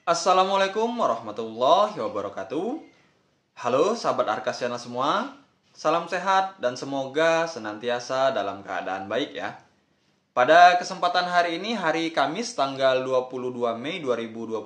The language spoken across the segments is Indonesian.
Assalamualaikum warahmatullahi wabarakatuh. Halo sahabat Arkasiana semua. Salam sehat dan semoga senantiasa dalam keadaan baik ya. Pada kesempatan hari ini, hari Kamis tanggal 22 Mei 2025,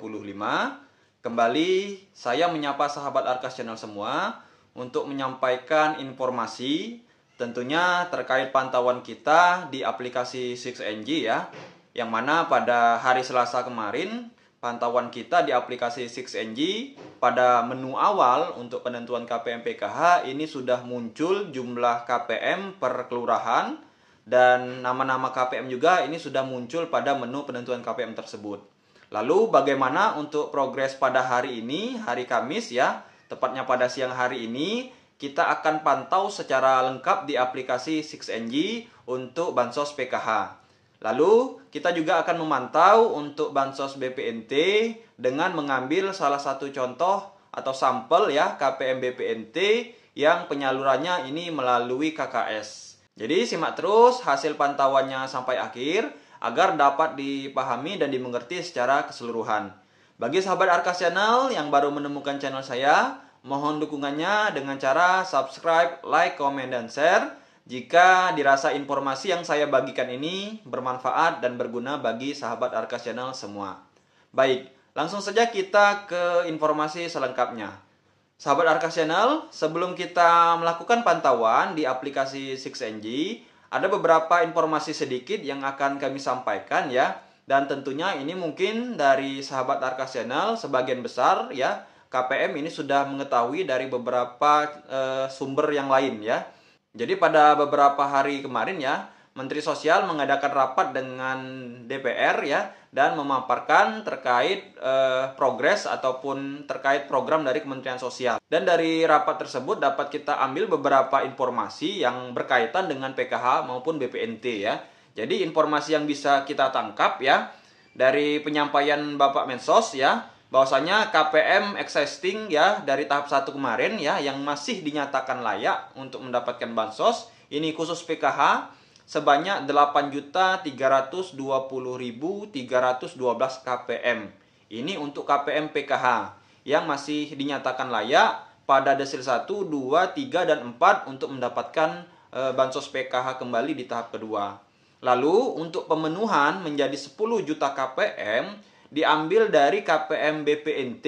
kembali saya menyapa sahabat Arkasiana semua untuk menyampaikan informasi tentunya terkait pantauan kita di aplikasi 6NG ya. Yang mana pada hari Selasa kemarin pantauan kita di aplikasi 6NG pada menu awal untuk penentuan KPM PKH ini sudah muncul jumlah KPM per kelurahan dan nama-nama KPM juga ini sudah muncul pada menu penentuan KPM tersebut. Lalu bagaimana untuk progres pada hari ini, hari Kamis ya, tepatnya pada siang hari ini kita akan pantau secara lengkap di aplikasi 6NG untuk Bansos PKH. Lalu kita juga akan memantau untuk Bansos BPNT dengan mengambil salah satu contoh atau sampel ya KPM BPNT yang penyalurannya ini melalui KKS. Jadi simak terus hasil pantauannya sampai akhir agar dapat dipahami dan dimengerti secara keseluruhan. Bagi sahabat Arka Channel yang baru menemukan channel saya, mohon dukungannya dengan cara subscribe, like, komen, dan share jika dirasa informasi yang saya bagikan ini bermanfaat dan berguna bagi sahabat Arkas Channel semua. Baik, langsung saja kita ke informasi selengkapnya. Sahabat Arkas Channel, sebelum kita melakukan pantauan di aplikasi 6NG, ada beberapa informasi sedikit yang akan kami sampaikan ya. Dan tentunya ini mungkin dari sahabat Arkas Channel sebagian besar ya, KPM ini sudah mengetahui dari beberapa sumber yang lain ya. Jadi pada beberapa hari kemarin ya, Menteri Sosial mengadakan rapat dengan DPR ya dan memaparkan terkait progres ataupun terkait program dari Kementerian Sosial. Dan dari rapat tersebut dapat kita ambil beberapa informasi yang berkaitan dengan PKH maupun BPNT ya. Jadi informasi yang bisa kita tangkap ya dari penyampaian Bapak Mensos ya, bahwasanya KPM existing ya dari tahap 1 kemarin ya yang masih dinyatakan layak untuk mendapatkan bansos ini khusus PKH sebanyak 8.320.312 KPM. Ini untuk KPM PKH yang masih dinyatakan layak pada desil 1, 2, 3 dan 4 untuk mendapatkan bansos PKH kembali di tahap kedua. Lalu untuk pemenuhan menjadi 10 juta KPM diambil dari KPM BPNT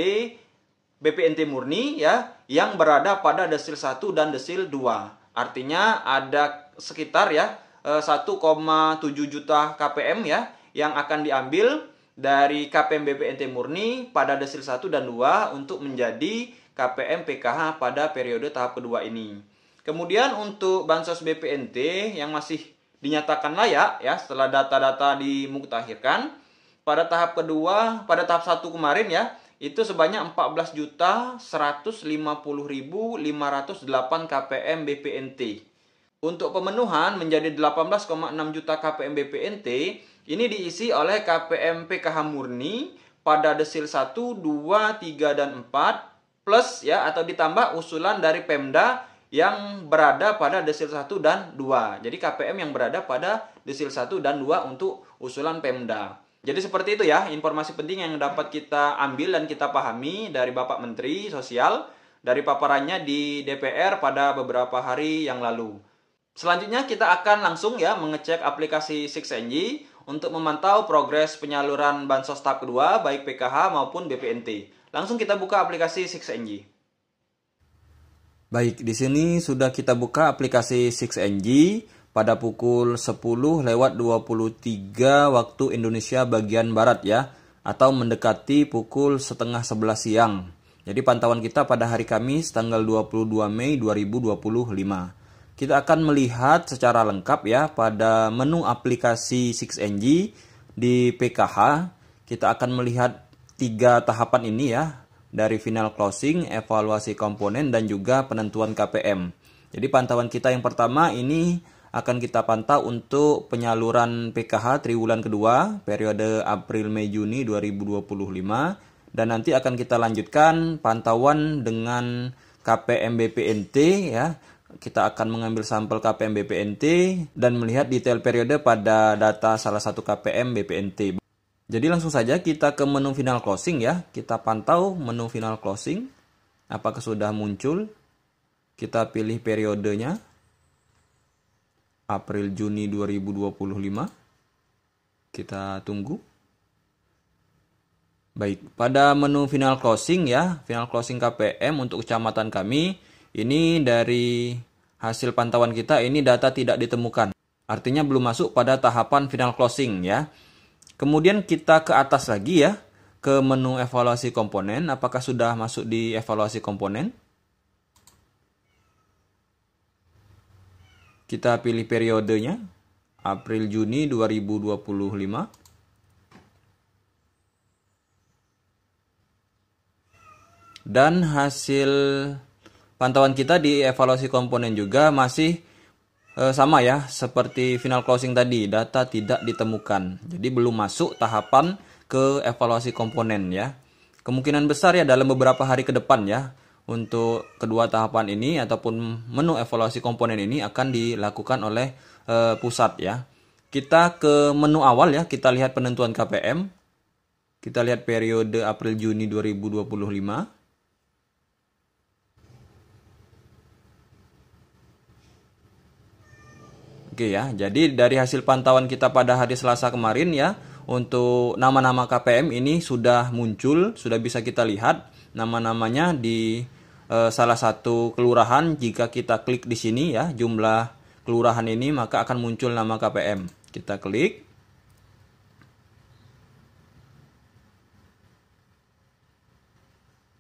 murni ya yang berada pada desil 1 dan desil 2. Artinya ada sekitar ya 1,7 juta KPM ya yang akan diambil dari KPM BPNT murni pada desil 1 dan 2 untuk menjadi KPM PKH pada periode tahap kedua ini. Kemudian untuk bansos BPNT yang masih dinyatakan layak ya setelah data-data dimuktahirkan pada tahap kedua, pada tahap 1 kemarin ya, itu sebanyak 14.150.508 KPM BPNT. Untuk pemenuhan menjadi 18,6 juta KPM BPNT, ini diisi oleh KPM PKH murni pada desil 1, 2, 3, dan 4, plus ya atau ditambah usulan dari Pemda yang berada pada desil 1 dan 2. Jadi KPM yang berada pada desil 1 dan 2 untuk usulan Pemda. Jadi seperti itu ya, informasi penting yang dapat kita ambil dan kita pahami dari Bapak Menteri Sosial dari paparannya di DPR pada beberapa hari yang lalu. Selanjutnya kita akan langsung ya mengecek aplikasi 6NG untuk memantau progres penyaluran bansos tahap kedua baik PKH maupun BPNT. Langsung kita buka aplikasi 6NG. Baik, di sini sudah kita buka aplikasi 6NG. Pada pukul 10:23 waktu Indonesia bagian Barat ya, atau mendekati pukul setengah 11 siang. Jadi pantauan kita pada hari Kamis tanggal 22 Mei 2025. Kita akan melihat secara lengkap ya pada menu aplikasi 6NG di PKH. Kita akan melihat 3 tahapan ini ya, dari final closing, evaluasi komponen, dan juga penentuan KPM. Jadi pantauan kita yang pertama ini akan kita pantau untuk penyaluran PKH triwulan kedua periode April Mei Juni 2025 dan nanti akan kita lanjutkan pantauan dengan KPM BPNT ya. Kita akan mengambil sampel KPM BPNT dan melihat detail periode pada data salah satu KPM BPNT. Jadi langsung saja kita ke menu final closing ya. Kita pantau menu final closing. Apakah sudah muncul? Kita pilih periodenya. April Juni 2025. Kita tunggu. Baik, pada menu final closing ya, final closing KPM untuk kecamatan kami, ini dari hasil pantauan kita ini data tidak ditemukan. Artinya belum masuk pada tahapan final closing ya. Kemudian kita ke atas lagi ya, ke menu evaluasi komponen. Apakah sudah masuk di evaluasi komponen? Kita pilih periodenya, April Juni 2025. Dan hasil pantauan kita di evaluasi komponen juga masih sama ya, seperti final closing tadi, data tidak ditemukan. Jadi belum masuk tahapan ke evaluasi komponen ya. Kemungkinan besar ya dalam beberapa hari ke depan ya, untuk kedua tahapan ini ataupun menu evaluasi komponen ini akan dilakukan oleh pusat ya. Kita ke menu awal ya, kita lihat penentuan KPM. Kita lihat periode April Juni 2025. Oke ya, jadi dari hasil pantauan kita pada hari Selasa kemarin ya, untuk nama-nama KPM ini sudah muncul, sudah bisa kita lihat nama-namanya di salah satu kelurahan. Jika kita klik di sini ya, jumlah kelurahan ini, maka akan muncul nama KPM. Kita klik.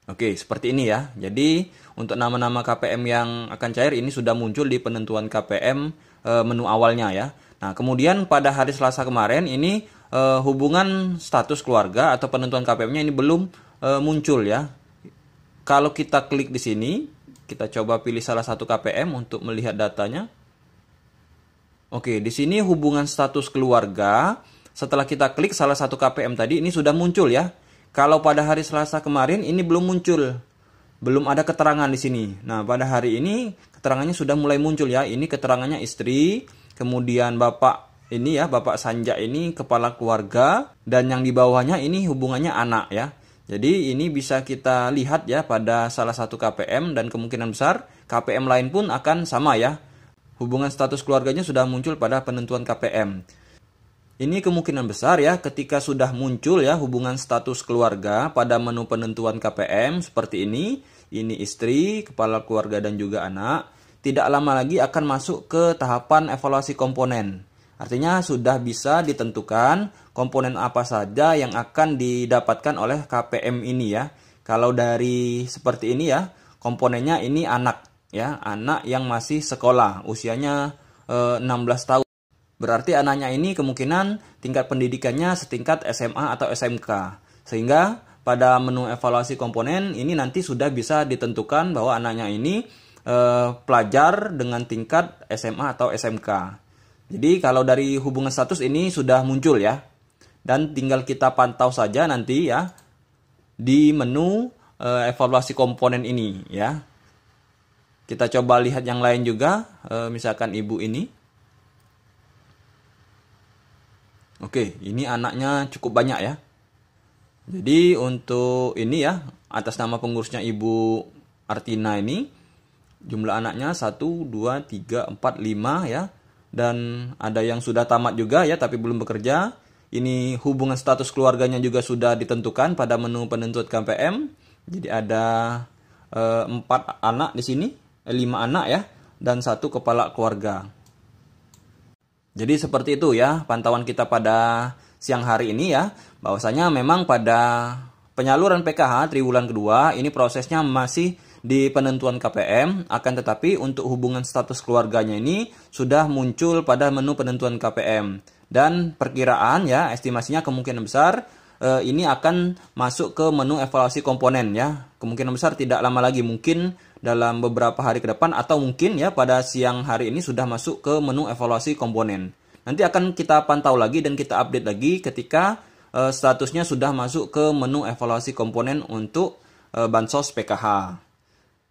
Oke, seperti ini ya. Jadi, untuk nama-nama KPM yang akan cair ini sudah muncul di penentuan KPM menu awalnya ya. Nah, kemudian pada hari Selasa kemarin ini hubungan status keluarga atau penentuan KPM-nya ini belum muncul ya. Kalau kita klik di sini, kita coba pilih salah satu KPM untuk melihat datanya. Oke, di sini hubungan status keluarga. Setelah kita klik salah satu KPM tadi, ini sudah muncul ya. Kalau pada hari Selasa kemarin ini belum muncul. Belum ada keterangan di sini. Nah, pada hari ini keterangannya sudah mulai muncul ya. Ini keterangannya istri, kemudian bapak ini ya, Bapak Sanja ini kepala keluarga, dan yang di bawahnya ini hubungannya anak ya. Jadi ini bisa kita lihat ya pada salah satu KPM, dan kemungkinan besar KPM lain pun akan sama ya. Hubungan status keluarganya sudah muncul pada penentuan KPM. Ini kemungkinan besar ya ketika sudah muncul ya hubungan status keluarga pada menu penentuan KPM seperti ini. Ini istri, kepala keluarga dan juga anak. Tidak lama lagi akan masuk ke tahapan evaluasi komponen. Artinya sudah bisa ditentukan komponen apa saja yang akan didapatkan oleh KPM ini ya. Kalau dari seperti ini ya, komponennya ini anak ya, anak yang masih sekolah, usianya 16 tahun. Berarti anaknya ini kemungkinan tingkat pendidikannya setingkat SMA atau SMK. Sehingga pada menu evaluasi komponen ini nanti sudah bisa ditentukan bahwa anaknya ini pelajar dengan tingkat SMA atau SMK. Jadi kalau dari hubungan status ini sudah muncul ya. Dan tinggal kita pantau saja nanti ya di menu evaluasi komponen ini ya. Kita coba lihat yang lain juga, misalkan ibu ini. Oke, ini anaknya cukup banyak ya. Jadi untuk ini ya, atas nama pengurusnya Ibu Artina ini, jumlah anaknya 1, 2, 3, 4, 5 ya. Dan ada yang sudah tamat juga ya, tapi belum bekerja. Ini hubungan status keluarganya juga sudah ditentukan pada menu penentuan KPM. Jadi ada 4 anak di sini, 5 anak ya, dan 1 kepala keluarga. Jadi seperti itu ya pantauan kita pada siang hari ini ya. Bahwasanya memang pada penyaluran PKH triwulan kedua ini prosesnya masih di penentuan KPM. Akan tetapi untuk hubungan status keluarganya ini sudah muncul pada menu penentuan KPM. Dan perkiraan ya estimasinya kemungkinan besar ini akan masuk ke menu evaluasi komponen ya. Kemungkinan besar tidak lama lagi, mungkin dalam beberapa hari ke depan atau mungkin ya pada siang hari ini sudah masuk ke menu evaluasi komponen. Nanti akan kita pantau lagi dan kita update lagi ketika statusnya sudah masuk ke menu evaluasi komponen untuk Bansos PKH.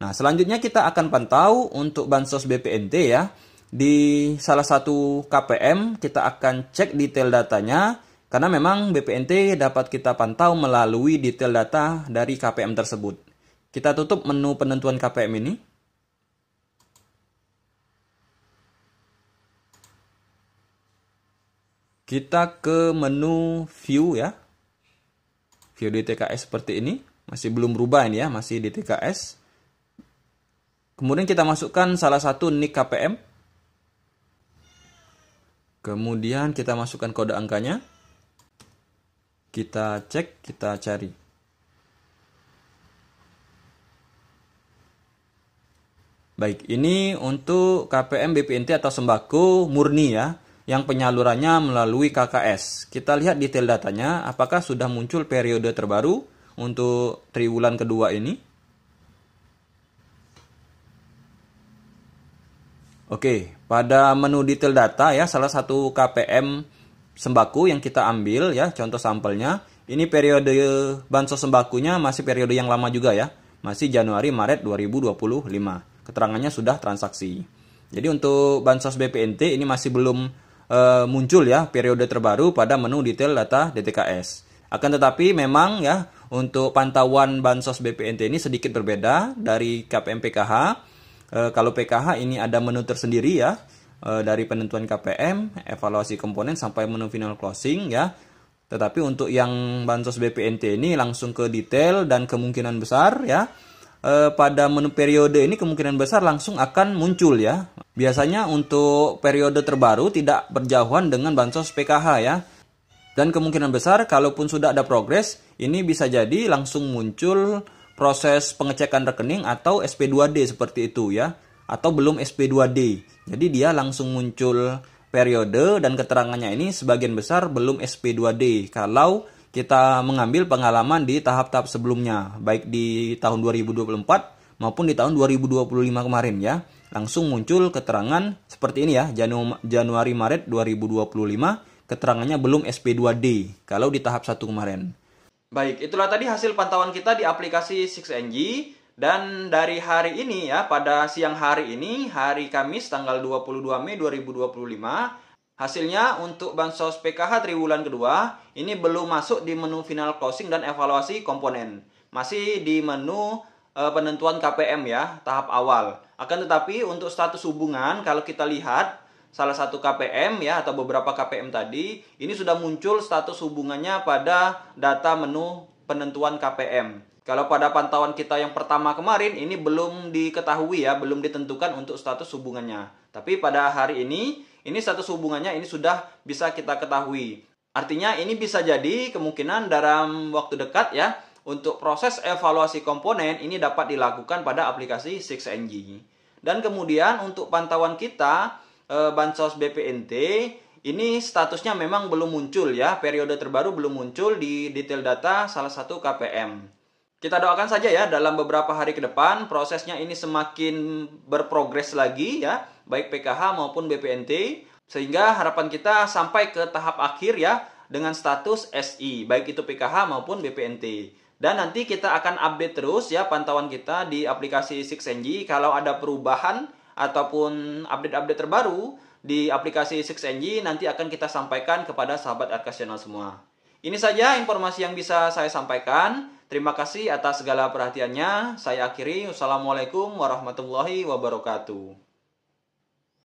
Nah, selanjutnya kita akan pantau untuk Bansos BPNT ya. Di salah satu KPM kita akan cek detail datanya. Karena memang BPNT dapat kita pantau melalui detail data dari KPM tersebut. Kita tutup menu penentuan KPM ini. Kita ke menu view ya. View DTKS seperti ini. Masih belum berubah ini ya, masih DTKS. Kemudian kita masukkan salah satu NIK KPM. Kemudian kita masukkan kode angkanya. Kita cek, kita cari. Baik, ini untuk KPM BPNT atau sembako murni ya, yang penyalurannya melalui KKS. Kita lihat detail datanya, apakah sudah muncul periode terbaru untuk triwulan kedua ini. Oke, pada menu detail data ya, salah satu KPM sembako yang kita ambil ya, contoh sampelnya. Ini periode bansos sembakonya masih periode yang lama juga ya. Masih Januari-Maret 2025. Keterangannya sudah transaksi. Jadi untuk bansos BPNT ini masih belum muncul ya periode terbaru pada menu detail data DTKS. Akan tetapi memang ya untuk pantauan bansos BPNT ini sedikit berbeda dari KPM PKH. Kalau PKH ini ada menu tersendiri ya. Dari penentuan KPM, evaluasi komponen sampai menu final closing ya. Tetapi untuk yang bansos BPNT ini langsung ke detail dan kemungkinan besar ya pada menu periode ini kemungkinan besar langsung akan muncul ya. Biasanya untuk periode terbaru tidak berjauhan dengan bansos PKH ya. Dan kemungkinan besar kalaupun sudah ada progres ini bisa jadi langsung muncul proses pengecekan rekening atau SP2D seperti itu ya. Atau belum SP2D. Jadi dia langsung muncul periode dan keterangannya ini sebagian besar belum SP2D. Kalau kita mengambil pengalaman di tahap-tahap sebelumnya. Baik di tahun 2024 maupun di tahun 2025 kemarin ya. Langsung muncul keterangan seperti ini ya. Januari-Maret 2025 keterangannya belum SP2D. Kalau di tahap 1 kemarin. Baik, itulah tadi hasil pantauan kita di aplikasi 6NG. Dan dari hari ini ya, pada siang hari ini, hari Kamis tanggal 22 Mei 2025, hasilnya untuk bansos PKH triwulan kedua, ini belum masuk di menu final closing dan evaluasi komponen. Masih di menu penentuan KPM ya, tahap awal. Akan tetapi untuk status hubungan, kalau kita lihat, salah satu KPM ya, atau beberapa KPM tadi, ini sudah muncul status hubungannya pada data menu penentuan KPM. Kalau pada pantauan kita yang pertama kemarin, ini belum diketahui ya, belum ditentukan untuk status hubungannya. Tapi pada hari ini status hubungannya ini sudah bisa kita ketahui. Artinya ini bisa jadi kemungkinan dalam waktu dekat ya, untuk proses evaluasi komponen ini dapat dilakukan pada aplikasi 6NG. Dan kemudian untuk pantauan kita, bansos BPNT, ini statusnya memang belum muncul ya, periode terbaru belum muncul di detail data salah satu KPM. Kita doakan saja ya dalam beberapa hari ke depan prosesnya ini semakin berprogres lagi ya, baik PKH maupun BPNT, sehingga harapan kita sampai ke tahap akhir ya dengan status SI, baik itu PKH maupun BPNT. Dan nanti kita akan update terus ya pantauan kita di aplikasi 6NG kalau ada perubahan ataupun update-update terbaru di aplikasi 6NG nanti akan kita sampaikan kepada sahabat Arkas Channel semua. Ini saja informasi yang bisa saya sampaikan. Terima kasih atas segala perhatiannya. Saya akhiri. Wassalamualaikum warahmatullahi wabarakatuh.